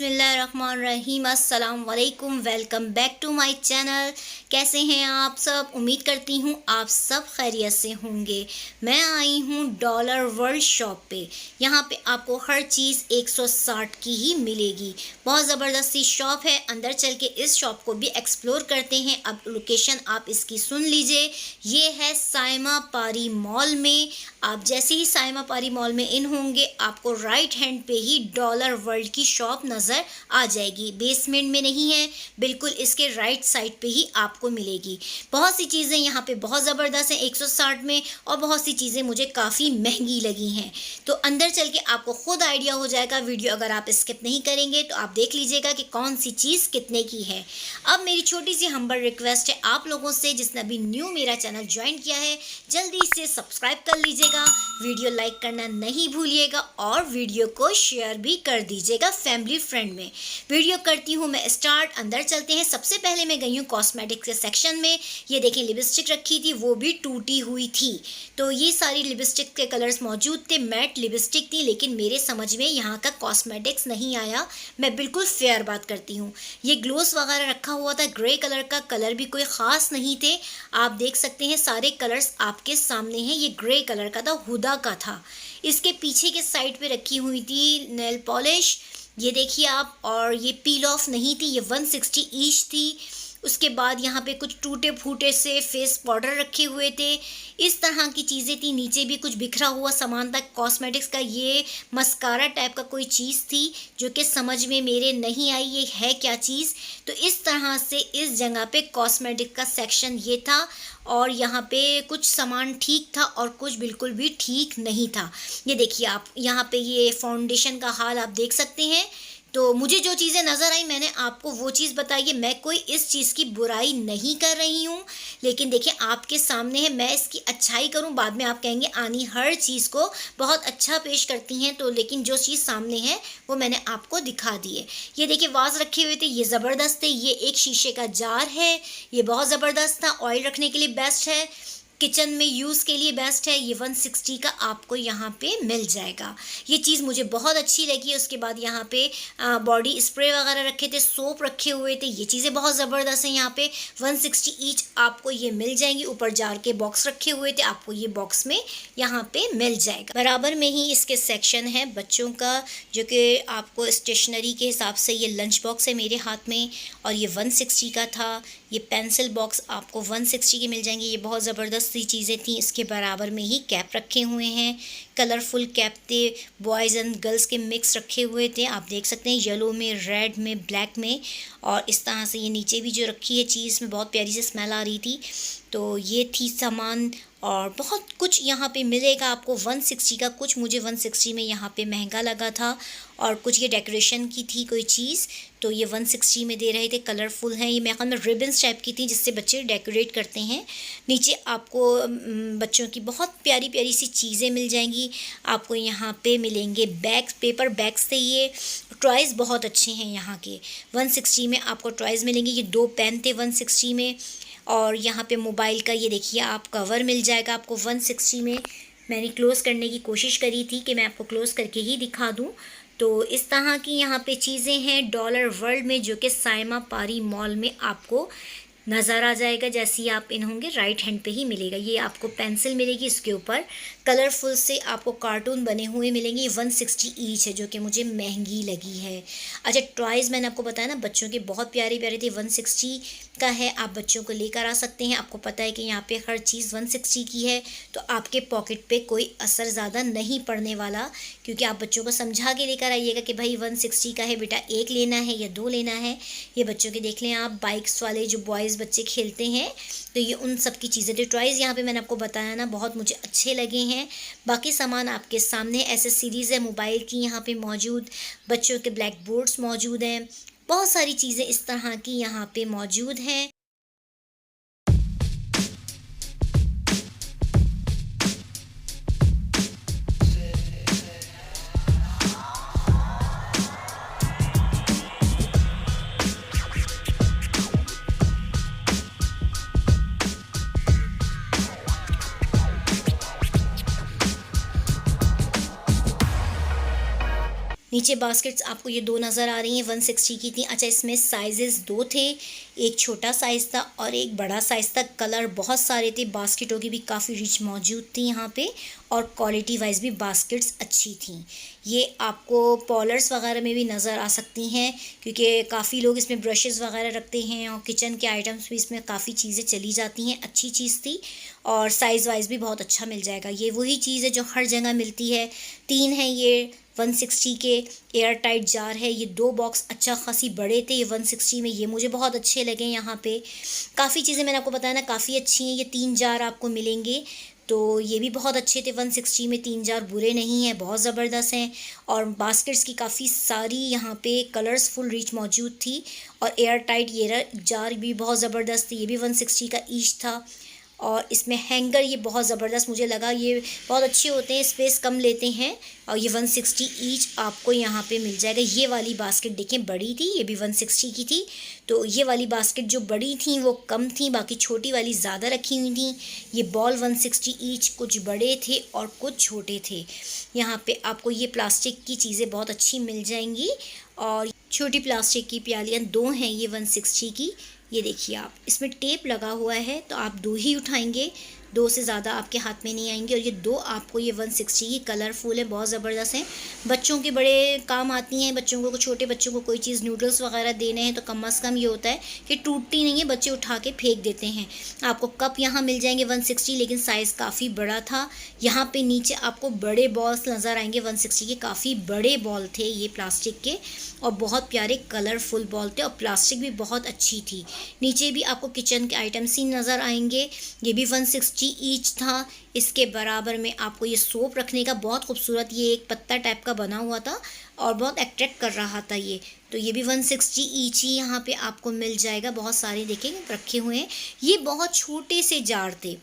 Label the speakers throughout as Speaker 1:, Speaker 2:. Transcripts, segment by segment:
Speaker 1: बिस्मिल्लाहिर्रहमानिर्रहीम। अस्सलाम वालेकुम। Welcome back to my channel. कैसे हैं आप सब? उम्मीद करती हूँ आप सब खैरियत से होंगे। मैं आई हूँ डॉलर वर्ल्ड शॉप पे। यहाँ पे आपको हर चीज़ 160 की ही मिलेगी। बहुत ज़बरदस्त सी शॉप है। अंदर चल के इस शॉप को भी एक्सप्लोर करते हैं। अब लोकेशन आप इसकी सुन लीजिए। ये है साइमा पारी मॉल में। आप जैसे ही साइमा पारी मॉल में इन होंगे आपको राइट हैंड पे ही डॉलर वर्ल्ड की शॉप नज़र आ जाएगी। बेसमेंट में नहीं है, बिल्कुल इसके राइट साइड पे ही आपको मिलेगी। बहुत सी चीज़ें यहाँ पे बहुत ज़बरदस्त हैं 160 में, और बहुत सी चीज़ें मुझे काफ़ी महंगी लगी हैं। तो अंदर चल के आपको खुद आइडिया हो जाएगा। वीडियो अगर आप स्किप नहीं करेंगे तो आप देख लीजिएगा कि कौन सी चीज़ कितने की है। अब मेरी छोटी सी हम्बल रिक्वेस्ट है आप लोगों से, जिसने अभी न्यू मेरा चैनल ज्वाइन किया है जल्दी से सब्सक्राइब कर लीजिएगा, वीडियो लाइक करना नहीं भूलिएगा और वीडियो को शेयर भी कर दीजिएगा फैमिली फ्रेंड में। वीडियो करती हूँ मैं स्टार्ट। अंदर चलते हैं। सबसे पहले मैं गई हूँ कॉस्मेटिक्स के सेक्शन में। ये देखें, लिपस्टिक रखी थी, वो भी टूटी हुई थी। तो ये सारी लिपस्टिक के कलर्स मौजूद थे। मैट लिपस्टिक थी, लेकिन मेरे समझ में यहाँ का कॉस्मेटिक्स नहीं आया। मैं बिल्कुल फेयर बात करती हूँ। ये ग्लोस वगैरह रखा हुआ था ग्रे कलर का, कलर भी कोई ख़ास नहीं थे। आप देख सकते हैं सारे कलर्स आपके सामने हैं। ये ग्रे कलर का था, हुदा का था। इसके पीछे के साइड पे रखी हुई थी नेल पॉलिश, ये देखिए आप। और ये पील ऑफ नहीं थी, ये 160 ईच थी। उसके बाद यहाँ पे कुछ टूटे फूटे से फेस पाउडर रखे हुए थे। इस तरह की चीज़ें थी। नीचे भी कुछ बिखरा हुआ सामान था कॉस्मेटिक्स का। ये मस्कारा टाइप का कोई चीज़ थी जो कि समझ में मेरे नहीं आई ये है क्या चीज़। तो इस तरह से इस जगह पे कॉस्मेटिक का सेक्शन ये था। और यहाँ पे कुछ सामान ठीक था और कुछ बिल्कुल भी ठीक नहीं था। ये देखिए आप, यहाँ पे ये फाउंडेशन का हाल आप देख सकते हैं। तो मुझे जो चीज़ें नज़र आई मैंने आपको वो चीज़ बताई है। मैं कोई इस चीज़ की बुराई नहीं कर रही हूँ, लेकिन देखिए आपके सामने है। मैं इसकी अच्छाई करूँ, बाद में आप कहेंगे आनी हर चीज़ को बहुत अच्छा पेश करती हैं। तो लेकिन जो चीज़ सामने है वो मैंने आपको दिखा दी है। ये देखिए वाज रखे हुए थे, ये ज़बरदस्त थे। ये एक शीशे का जार है, ये बहुत ज़बरदस्त था। ऑयल रखने के लिए बेस्ट है, किचन में यूज़ के लिए बेस्ट है। ये 160 का आपको यहाँ पे मिल जाएगा। ये चीज़ मुझे बहुत अच्छी लगी है। उसके बाद यहाँ पे बॉडी स्प्रे वगैरह रखे थे, सोप रखे हुए थे। ये चीज़ें बहुत ज़बरदस्त हैं। यहाँ पे 160 ईच आपको ये मिल जाएंगी। ऊपर जार के बॉक्स रखे हुए थे, आपको ये बॉक्स में यहाँ पे मिल जाएगा। बराबर में ही इसके सेक्शन है बच्चों का, जो कि आपको स्टेशनरी के हिसाब से ये लंच बॉक्स है मेरे हाथ में, और ये 160 का था। ये पेंसिल बॉक्स आपको 160 के मिल जाएंगे। ये बहुत ज़बरदस्त सी चीज़ें थी। इसके बराबर में ही कैप रखे हुए हैं, कलरफुल कैप थे, बॉयज़ एंड गर्ल्स के मिक्स रखे हुए थे। आप देख सकते हैं येलो में, रेड में, ब्लैक में। और इस तरह से ये नीचे भी जो रखी है चीज़ में बहुत प्यारी सी स्मेल आ रही थी। तो ये थी सामान, और बहुत कुछ यहाँ पे मिलेगा आपको 160 का। कुछ मुझे 160 में यहाँ पे महंगा लगा था, और कुछ ये डेकोरेशन की थी कोई चीज़, तो ये 160 में दे रहे थे। कलरफुल हैं ये, मेरे ख्याल में रिबन्स टाइप की थी जिससे बच्चे डेकोरेट करते हैं। नीचे आपको बच्चों की बहुत प्यारी प्यारी सी चीज़ें मिल जाएंगी। आपको यहाँ पे मिलेंगे बैग्स, पेपर बैग्स थे ये। टॉयज़ बहुत अच्छे हैं यहाँ के। 160 में आपको टॉयज़ मिलेंगे। ये 2 पेन थे 160 में। और यहाँ पे मोबाइल का ये देखिए आप कवर मिल जाएगा आपको 160 में। मैंने क्लोज़ करने की कोशिश करी थी कि मैं आपको क्लोज़ करके ही दिखा दूँ। तो इस तरह की यहाँ पे चीज़ें हैं डॉलर वर्ल्ड में, जो कि साइमा पारी मॉल में आपको नज़र आ जाएगा। जैसे ही आप इन होंगे राइट हैंड पे ही मिलेगा। ये आपको पेंसिल मिलेगी, इसके ऊपर कलरफुल से आपको कार्टून बने हुए मिलेंगे। 160 ईच है, जो कि मुझे महंगी लगी है। अच्छा, टॉयज़ मैंने आपको बताया ना बच्चों के बहुत प्यारे प्यारे थे। 160 का है, आप बच्चों को लेकर आ सकते हैं। आपको पता है कि यहाँ पे हर चीज़ 160 की है, तो आपके पॉकेट पे कोई असर ज़्यादा नहीं पड़ने वाला, क्योंकि आप बच्चों को समझा के लेकर आइएगा कि भाई 160 का है बेटा, एक लेना है या 2 लेना है। ये बच्चों के देख लें आप, बाइक्स वाले जो बॉयज़ बच्चे खेलते हैं, तो ये उन सब की चीज़ें थे। टॉयज़ यहाँ पे मैंने आपको बताया ना बहुत मुझे अच्छे लगे हैं। बाकी सामान आपके सामने एसेसरीज़ है मोबाइल की यहाँ पे मौजूद, बच्चों के ब्लैक बोर्ड्स मौजूद हैं, बहुत सारी चीज़ें इस तरह की यहाँ पे मौजूद हैं। नीचे बास्केट्स आपको ये 2 नज़र आ रही हैं, 160 की थी। अच्छा, इसमें साइजेस 2 थे, एक छोटा साइज़ था और एक बड़ा साइज़ था। कलर बहुत सारे थे, बास्केटों की भी काफ़ी रिच मौजूद थी यहाँ पे, और क्वालिटी वाइज भी बास्केट्स अच्छी थी। ये आपको पॉलर्स वगैरह में भी नज़र आ सकती हैं, क्योंकि काफ़ी लोग इसमें ब्रशेज़ वगैरह रखते हैं और किचन के आइटम्स भी इसमें काफ़ी चीज़ें चली जाती हैं। अच्छी चीज़ थी और साइज़ वाइज भी बहुत अच्छा मिल जाएगा। ये वही चीज़ है जो हर जगह मिलती है। 3 है ये 160 के एयर टाइट जार है। ये 2 बॉक्स अच्छा खासी बड़े थे ये 160 में, ये मुझे बहुत अच्छे लगे। यहाँ पे काफ़ी चीज़ें मैंने आपको बताया ना काफ़ी अच्छी हैं। ये 3 जार आपको मिलेंगे, तो ये भी बहुत अच्छे थे। 160 में 3 जार बुरे नहीं हैं, बहुत ज़बरदस्त हैं। और बास्केट्स की काफ़ी सारी यहाँ पे कलर्सफुल रिच मौजूद थी, और एयर टाइट ये जार भी बहुत ज़बरदस्त थी। ये भी 160 का ईच था। और इसमें हैंगर ये बहुत ज़बरदस्त मुझे लगा, ये बहुत अच्छे होते हैं, स्पेस कम लेते हैं। और ये 160 ईच आपको यहाँ पे मिल जाएगा। ये वाली बास्केट देखें बड़ी थी, ये भी 160 की थी। तो ये वाली बास्केट जो बड़ी थी वो कम थी, बाकी छोटी वाली ज़्यादा रखी हुई थी। ये बॉल 160 ईच, कुछ बड़े थे और कुछ छोटे थे। यहाँ पे आपको ये प्लास्टिक की चीज़ें बहुत अच्छी मिल जाएंगी। और छोटी प्लास्टिक की प्यालियाँ 2 हैं ये 160 की। ये देखिए आप, इसमें टेप लगा हुआ है, तो आप 2 ही उठाएंगे, 2 से ज़्यादा आपके हाथ में नहीं आएंगे। और ये 2 आपको ये 160 की कलरफुल है, बहुत ज़बरदस्त है, बच्चों के बड़े काम आती हैं। बच्चों को, छोटे बच्चों को कोई चीज़ नूडल्स वगैरह देने हैं तो कम अज़ कम ये होता है कि टूटती नहीं है, बच्चे उठा के फेंक देते हैं। आपको कप यहाँ मिल जाएंगे 160, लेकिन साइज़ काफ़ी बड़ा था। यहाँ पे नीचे आपको बड़े बॉल्स नज़र आएंगे 160 के, काफ़ी बड़े बॉल थे ये प्लास्टिक के, और बहुत प्यारे कलरफुल बॉल थे, और प्लास्टिक भी बहुत अच्छी थी। नीचे भी आपको किचन के आइटम्स ही नज़र आएंगे। ये भी 160 ईच था। इसके बराबर में आपको ये सोप रखने का बहुत खूबसूरत, ये एक पत्ता टाइप का बना हुआ था और बहुत अट्रैक्ट कर रहा था ये। तो ये भी 160 ईच ही यहाँ पे आपको मिल जाएगा। बहुत सारे देखें रखे हुए हैं। ये बहुत छोटे से जार थे,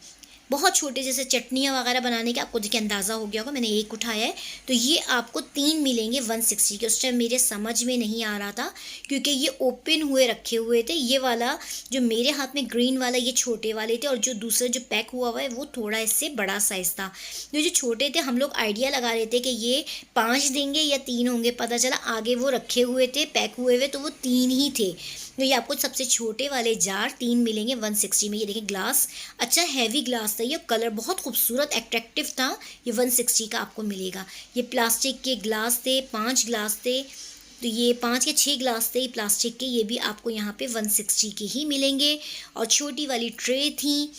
Speaker 1: बहुत छोटे, जैसे चटनियाँ वगैरह बनाने के, आपको देखिए अंदाज़ा हो गया होगा, मैंने एक उठाया है। तो ये आपको 3 मिलेंगे 160 के। उस टाइम मेरे समझ में नहीं आ रहा था, क्योंकि ये ओपन हुए रखे हुए थे। ये वाला जो मेरे हाथ में ग्रीन वाला, ये छोटे वाले थे, और जो दूसरा जो पैक हुआ हुआ है वो थोड़ा इससे बड़ा साइज़ था। जो छोटे थे हम लोग आइडिया लगा रहे थे कि ये 5 देंगे या 3 होंगे, पता चला आगे वो रखे हुए थे पैक हुए हुए, तो वो 3 ही थे। तो ये आपको सबसे छोटे वाले जार 3 मिलेंगे 160 में। ये देखिए ग्लास, अच्छा हैवी ग्लास था ये, कलर बहुत खूबसूरत अट्रैक्टिव था। ये 160 का आपको मिलेगा। ये प्लास्टिक के ग्लास थे, 5 ग्लास थे, तो ये 5 या 6 ग्लास थे प्लास्टिक के। ये भी आपको यहाँ पे 160 के ही मिलेंगे। और छोटी वाली ट्रे थी,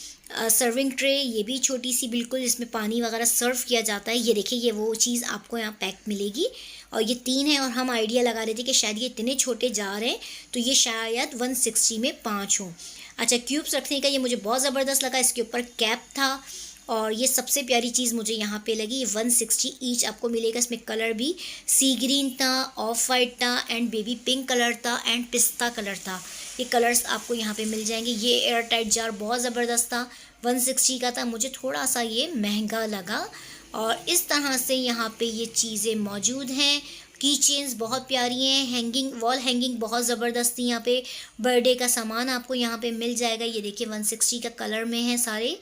Speaker 1: सर्विंग ट्रे, ये भी छोटी सी बिल्कुल, इसमें पानी वगैरह सर्व किया जाता है। ये देखिए ये वो चीज़ आपको यहाँ पैक मिलेगी। और ये 3 है, और हम आइडिया लगा रहे थे कि शायद ये इतने छोटे जार हैं, तो ये शायद 160 में 5 हों। अच्छा, क्यूब्स रखने का ये मुझे बहुत ज़बरदस्त लगा। इसके ऊपर कैप था, और ये सबसे प्यारी चीज़ मुझे यहाँ पे लगी। ये 160 ईच आपको मिलेगा। इसमें कलर भी सी ग्रीन था, ऑफ वाइट था, एंड बेबी पिंक कलर था, एंड पिस्ता कलर था। ये कलर्स आपको यहाँ पे मिल जाएंगे। ये एयर टाइट जार बहुत ज़बरदस्त था, 160 का था, मुझे थोड़ा सा ये महंगा लगा। और इस तरह से यहाँ पे ये चीज़ें मौजूद हैं। की चेन्स बहुत प्यारी हैं, हैंगिंग, वॉल हैंगिंग बहुत ज़बरदस्त थी। यहाँ पे बर्थडे का सामान आपको यहाँ पे मिल जाएगा। ये देखिए 160 का कलर में है सारे,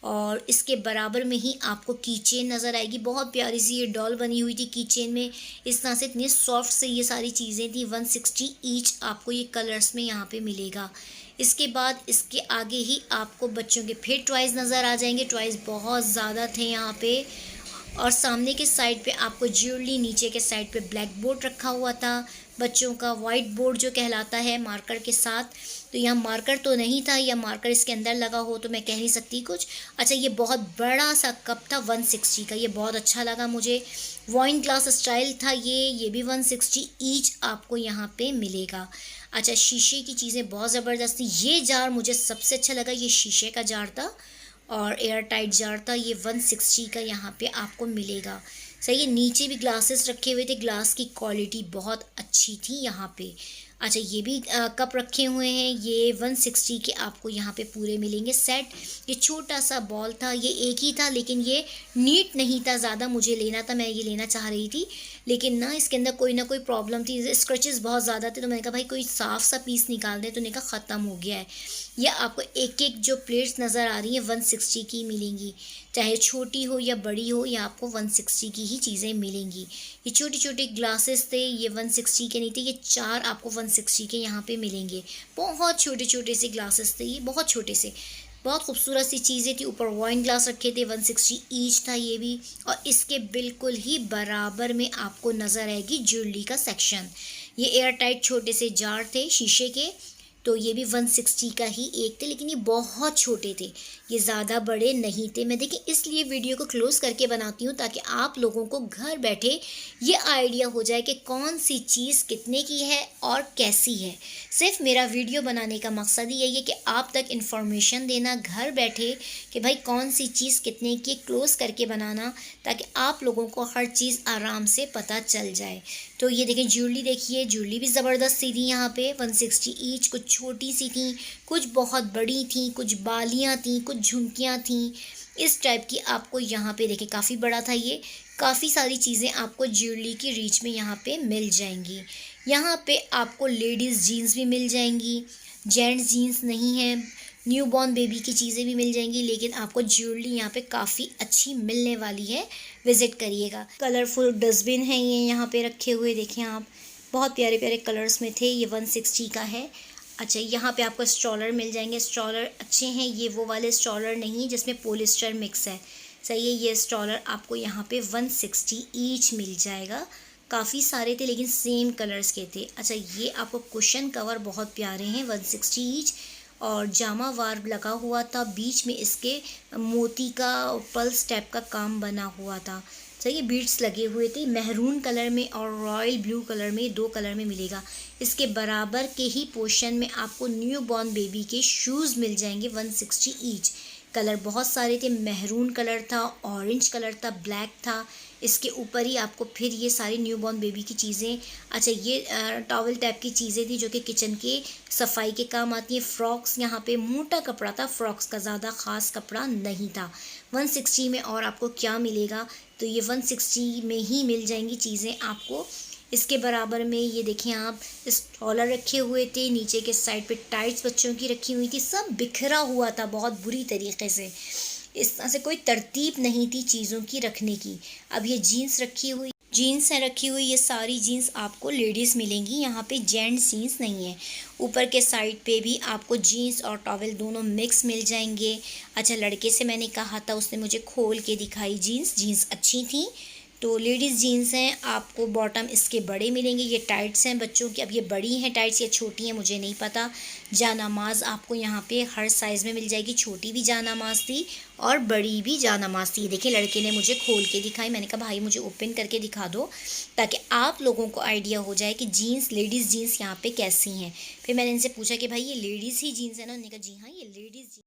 Speaker 1: और इसके बराबर में ही आपको की चेन नज़र आएगी। बहुत प्यारी सी ये डॉल बनी हुई थी की चेन में, इस तरह से इतनी सॉफ्ट से ये सारी चीज़ें थी। 160 ईच आपको ये कलर्स में यहाँ पे मिलेगा। इसके बाद इसके आगे ही आपको बच्चों के फिर टॉयज़ नज़र आ जाएंगे। टॉयज़ बहुत ज़्यादा थे यहाँ पे, और सामने के साइड पे आपको ज्वेलरी, नीचे के साइड पे ब्लैक बोर्ड रखा हुआ था, बच्चों का वाइट बोर्ड जो कहलाता है मार्कर के साथ। तो यहाँ मार्कर तो नहीं था, या मार्कर इसके अंदर लगा हो तो मैं कह नहीं सकती कुछ। अच्छा, ये बहुत बड़ा सा कप था 160 का, ये बहुत अच्छा लगा मुझे। वाइन ग्लास स्टाइल था ये भी 160 ईच आपको यहाँ पे मिलेगा। अच्छा, शीशे की चीज़ें बहुत ज़बरदस्त थी। ये जार मुझे सबसे अच्छा लगा, ये शीशे का जार था और एयर टाइट जार था। ये 160 का यहाँ पे आपको मिलेगा। सही है, नीचे भी ग्लासेस रखे हुए थे, ग्लास की क्वालिटी बहुत अच्छी थी यहाँ पे। अच्छा, ये भी कप रखे हुए हैं, ये 160 के आपको यहाँ पे पूरे मिलेंगे सेट। ये छोटा सा बॉल था, ये एक ही था, लेकिन ये नीट नहीं था ज़्यादा, मुझे लेना था, मैं ये लेना चाह रही थी, लेकिन ना इसके अंदर कोई ना कोई प्रॉब्लम थी, स्क्रचेस बहुत ज़्यादा थे, तो मैंने कहा भाई कोई साफ़ सा पीस निकाल दे, तो उन्होंने कहा ख़त्म हो गया है। ये आपको एक एक जो प्लेट्स नज़र आ रही हैं 160 की मिलेंगी, चाहे छोटी हो या बड़ी हो, ये आपको 160 की ही चीज़ें मिलेंगी। ये छोटे छोटे ग्लासेस थे, ये 160 के नहीं थे, ये 4 आपको 160 के यहाँ पे मिलेंगे। बहुत छोटे छोटे से ग्लासेस थे ये, बहुत छोटे से, बहुत खूबसूरत सी चीज़ें थी। ऊपर वाइन ग्लास रखे थे, 160 ईच था ये भी। और इसके बिल्कुल ही बराबर में आपको नज़र आएगी ज्वेलरी का सेक्शन। ये एयर टाइट छोटे से जार थे शीशे के, तो ये भी 160 का ही एक थे, लेकिन ये बहुत छोटे थे, ये ज़्यादा बड़े नहीं थे। मैं देखिए इसलिए वीडियो को क्लोज़ करके बनाती हूँ ताकि आप लोगों को घर बैठे ये आइडिया हो जाए कि कौन सी चीज़ कितने की है और कैसी है। सिर्फ मेरा वीडियो बनाने का मकसद ही यही है कि आप तक इन्फॉर्मेशन देना घर बैठे कि भाई कौन सी चीज़ कितने की, क्लोज़ करके बनाना ताकि आप लोगों को हर चीज़ आराम से पता चल जाए। तो ये देखें ज्वेलरी, देखिए ज्वेलरी भी ज़बरदस्त सी थी यहाँ पे, 160 ईच। कुछ छोटी सी थी, कुछ बहुत बड़ी थी, कुछ बालियाँ थी, कुछ झुमकियाँ थी, इस टाइप की आपको यहाँ पे देखें काफ़ी बड़ा था ये। काफ़ी सारी चीज़ें आपको ज्वेलरी की रीच में यहाँ पे मिल जाएंगी। यहाँ पे आपको लेडीज़ जीन्स भी मिल जाएंगी, जेंट्स जीन्स नहीं है, न्यू बॉर्न बेबी की चीज़ें भी मिल जाएंगी, लेकिन आपको ज्वेलरी यहाँ पे काफ़ी अच्छी मिलने वाली है, विज़िट करिएगा। कलरफुल डस्टबिन है ये यहाँ पे रखे हुए, देखें आप, बहुत प्यारे प्यारे कलर्स में थे। ये 160 का है। अच्छा, यहाँ पे आपको स्ट्रॉलर मिल जाएंगे, स्ट्रॉलर अच्छे हैं, ये वो वाले स्ट्रॉलर नहीं जिसमें पॉलिस्टर मिक्स है, सही है। ये स्ट्रॉलर आपको यहाँ पे 160 ईच मिल जाएगा। काफ़ी सारे थे लेकिन सेम कलर्स के थे। अच्छा, ये आपको कुशन कवर बहुत प्यारे हैं, 160 ईच, और जामा वार लगा हुआ था, बीच में इसके मोती का पल्स टाइप का काम बना हुआ था, सही, बीड्स लगे हुए थे। मेहरून कलर में और रॉयल ब्लू कलर में, 2 कलर में मिलेगा। इसके बराबर के ही पोर्शन में आपको न्यू बॉर्न बेबी के शूज़ मिल जाएंगे, 160 ईच। कलर बहुत सारे थे, मेहरून कलर था, ऑरेंज कलर था, ब्लैक था। इसके ऊपर ही आपको फिर ये सारी न्यू बॉर्न बेबी की चीज़ें, अच्छा ये टॉवल टाइप की चीज़ें थी जो कि किचन के सफाई के काम आती हैं। फ्रॉक्स, यहाँ पे मोटा कपड़ा था, फ्रॉक्स का ज़्यादा ख़ास कपड़ा नहीं था। 160 में और आपको क्या मिलेगा, तो ये 160 में ही मिल जाएंगी चीज़ें आपको। इसके बराबर में ये देखें आप, स्टॉलर रखे हुए थे, नीचे के साइड पे टाइट्स बच्चों की रखी हुई थी, सब बिखरा हुआ था बहुत बुरी तरीके से, इस तरह से कोई तरतीब नहीं थी चीज़ों की रखने की। अब ये जीन्स रखी हुई, जीन्स है रखी हुई, ये सारी जीन्स आपको लेडीज़ मिलेंगी, यहाँ पे जेंट्स जीन्स नहीं है। ऊपर के साइड पे भी आपको जीन्स और टॉवल दोनों मिक्स मिल जाएंगे। अच्छा, लड़के से मैंने कहा था, उसने मुझे खोल के दिखाई जीन्स, जीन्स अच्छी थी। तो लेडीज़ जीन्स हैं, आपको बॉटम इसके बड़े मिलेंगे, ये टाइट्स हैं बच्चों की। अब ये बड़ी हैं टाइट्स या छोटी हैं मुझे नहीं पता। जानामाज़ आपको यहाँ पे हर साइज़ में मिल जाएगी, छोटी भी जानामाज़ थी और बड़ी भी जानामाज़ थी। देखिए लड़के ने मुझे खोल के दिखाई, मैंने कहा भाई मुझे ओपन करके दिखा दो ताकि आप लोगों को आइडिया हो जाए कि जीन्स, लेडीज़ जीन्स यहाँ पे कैसी हैं। फिर मैंने इनसे पूछा कि भाई ये लेडीज़ ही जीन्स है ना, उन्होंने कहा जी हाँ ये लेडीज़